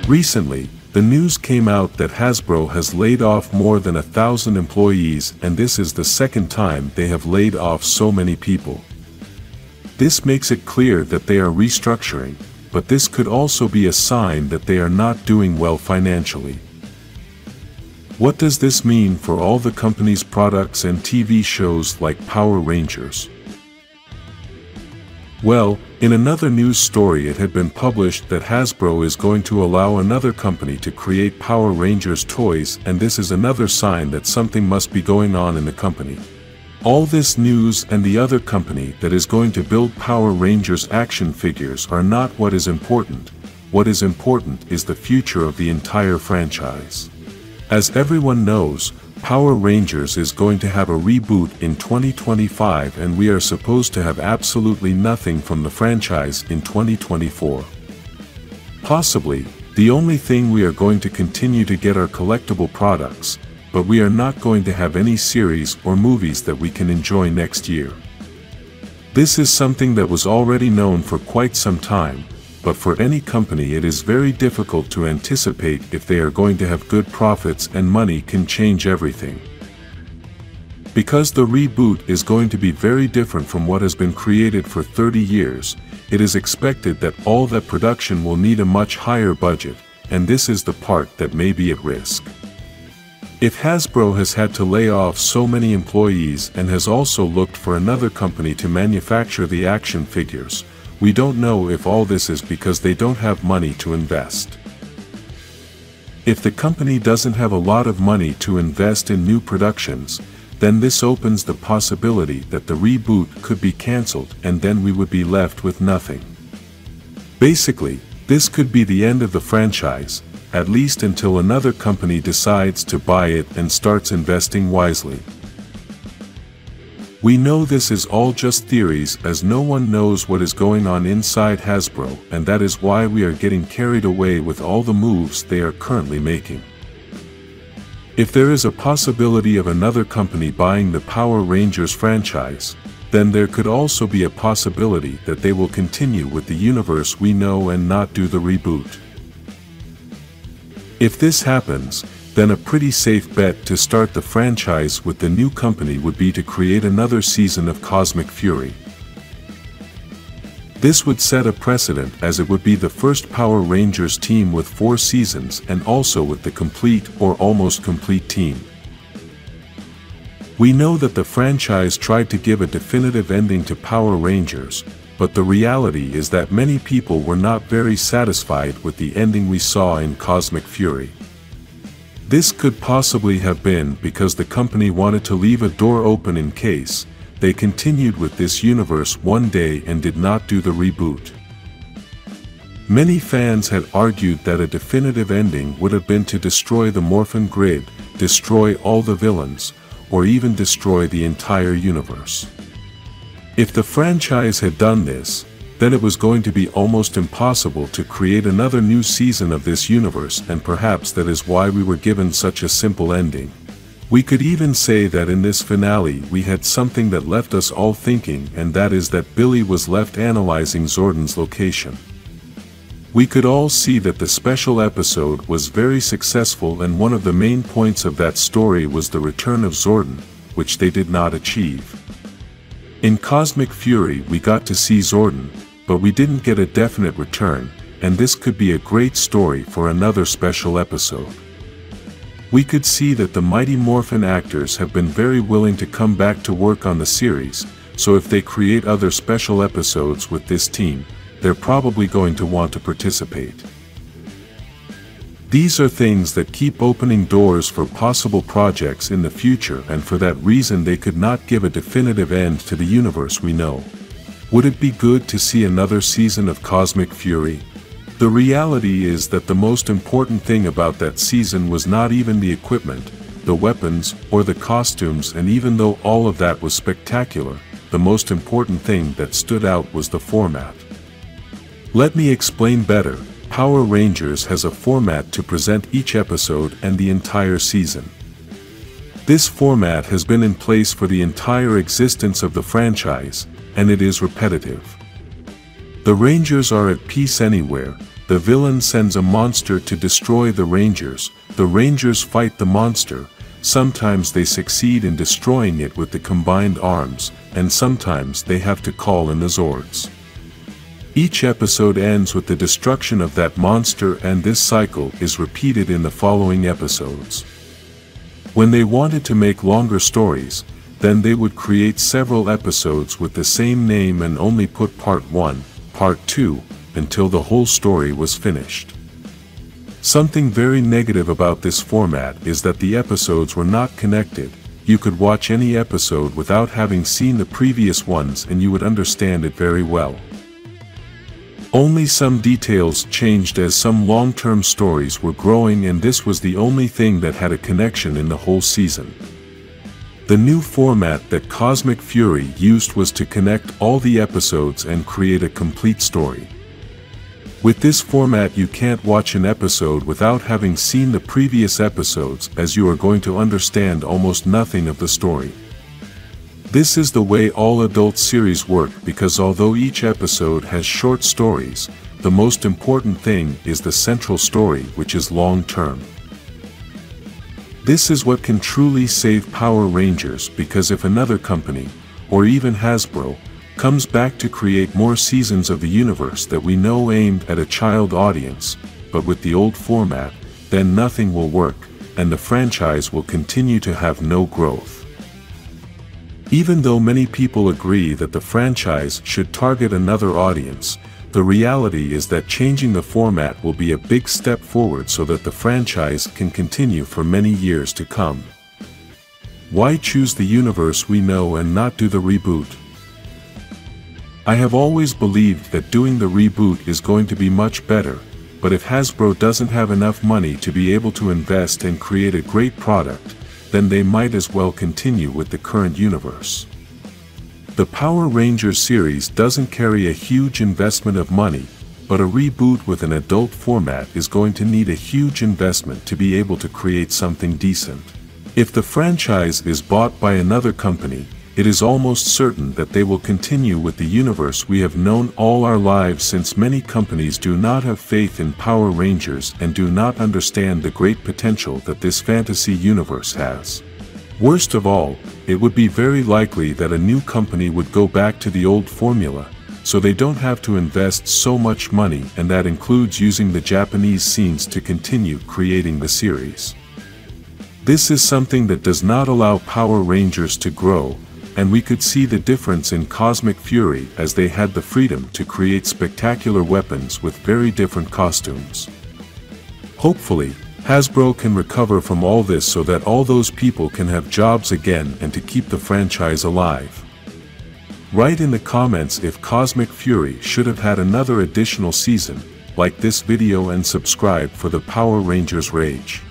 Recently, the news came out that Hasbro has laid off more than 1,000 employees, and this is the second time they have laid off so many people. This makes it clear that they are restructuring, but this could also be a sign that they are not doing well financially. What does this mean for all the company's products and TV shows like Power Rangers? Well, in another news story it had been published that Hasbro is going to allow another company to create Power Rangers toys, and this is another sign that something must be going on in the company. All this news and the other company that is going to build Power Rangers action figures are not what is important. What is important is the future of the entire franchise. As everyone knows, Power Rangers is going to have a reboot in 2025, and we are supposed to have absolutely nothing from the franchise in 2024. Possibly, the only thing we are going to continue to get are collectible products, but we are not going to have any series or movies that we can enjoy next year. This is something that was already known for quite some time, but for any company it is very difficult to anticipate if they are going to have good profits, and money can change everything. Because the reboot is going to be very different from what has been created for 30 years, it is expected that all that production will need a much higher budget, and this is the part that may be at risk. If Hasbro has had to lay off so many employees and has also looked for another company to manufacture the action figures, we don't know if all this is because they don't have money to invest. If the company doesn't have a lot of money to invest in new productions, then this opens the possibility that the reboot could be cancelled, and then we would be left with nothing. Basically, this could be the end of the franchise, at least until another company decides to buy it and starts investing wisely. We know this is all just theories, as no one knows what is going on inside Hasbro, and that is why we are getting carried away with all the moves they are currently making. If there is a possibility of another company buying the Power Rangers franchise, then there could also be a possibility that they will continue with the universe we know and not do the reboot. If this happens, then a pretty safe bet to start the franchise with the new company would be to create another season of Cosmic Fury. This would set a precedent, as it would be the first Power Rangers team with 4 seasons, and also with the complete or almost complete team. We know that the franchise tried to give a definitive ending to Power Rangers, but the reality is that many people were not very satisfied with the ending we saw in Cosmic Fury. This could possibly have been because the company wanted to leave a door open in case they continued with this universe one day and did not do the reboot. Many fans had argued that a definitive ending would have been to destroy the Morphin grid, destroy all the villains, or even destroy the entire universe. If the franchise had done this, then it was going to be almost impossible to create another new season of this universe, and perhaps that is why we were given such a simple ending. We could even say that in this finale we had something that left us all thinking, and that is that Billy was left analyzing Zordon's location. We could all see that the special episode was very successful, and one of the main points of that story was the return of Zordon, which they did not achieve. In Cosmic Fury we got to see Zordon, but we didn't get a definite return, and this could be a great story for another special episode. We could see that the Mighty Morphin actors have been very willing to come back to work on the series, so if they create other special episodes with this team, they're probably going to want to participate. These are things that keep opening doors for possible projects in the future, and for that reason they could not give a definitive end to the universe we know. Would it be good to see another season of Cosmic Fury? The reality is that the most important thing about that season was not even the equipment, the weapons, or the costumes, and even though all of that was spectacular, the most important thing that stood out was the format. Let me explain better. Power Rangers has a format to present each episode and the entire season. This format has been in place for the entire existence of the franchise, and it is repetitive. The Rangers are at peace anywhere, The villain sends a monster to destroy the Rangers. The Rangers fight the monster. Sometimes they succeed in destroying it with the combined arms, and sometimes they have to call in the Zords. Each episode ends with the destruction of that monster, and this cycle is repeated in the following episodes. When they wanted to make longer stories, then they would create several episodes with the same name and only put part 1, part 2, until the whole story was finished. Something very negative about this format is that the episodes were not connected. You could watch any episode without having seen the previous ones and you would understand it very well. Only some details changed as some long-term stories were growing, and this was the only thing that had a connection in the whole season. The new format that Cosmic Fury used was to connect all the episodes and create a complete story. With this format you can't watch an episode without having seen the previous episodes, as you are going to understand almost nothing of the story. This is the way all adult series work, because although each episode has short stories, the most important thing is the central story, which is long-term. This is what can truly save Power Rangers, because if another company, or even Hasbro, comes back to create more seasons of the universe that we know aimed at a child audience, but with the old format, then nothing will work, and the franchise will continue to have no growth. Even though many people agree that the franchise should target another audience, the reality is that changing the format will be a big step forward so that the franchise can continue for many years to come. Why choose the universe we know and not do the reboot? I have always believed that doing the reboot is going to be much better, but if Hasbro doesn't have enough money to be able to invest and create a great product, then they might as well continue with the current universe. The Power Rangers series doesn't carry a huge investment of money, but a reboot with an adult format is going to need a huge investment to be able to create something decent. If the franchise is bought by another company, it is almost certain that they will continue with the universe we have known all our lives, since many companies do not have faith in Power Rangers and do not understand the great potential that this fantasy universe has. Worst of all, it would be very likely that a new company would go back to the old formula, so they don't have to invest so much money, and that includes using the Japanese scenes to continue creating the series. This is something that does not allow Power Rangers to grow, and we could see the difference in Cosmic Fury as they had the freedom to create spectacular weapons with very different costumes. Hopefully, Hasbro can recover from all this so that all those people can have jobs again and to keep the franchise alive. Write in the comments if Cosmic Fury should have had another additional season, like this video and subscribe for the Power Rangers Rage.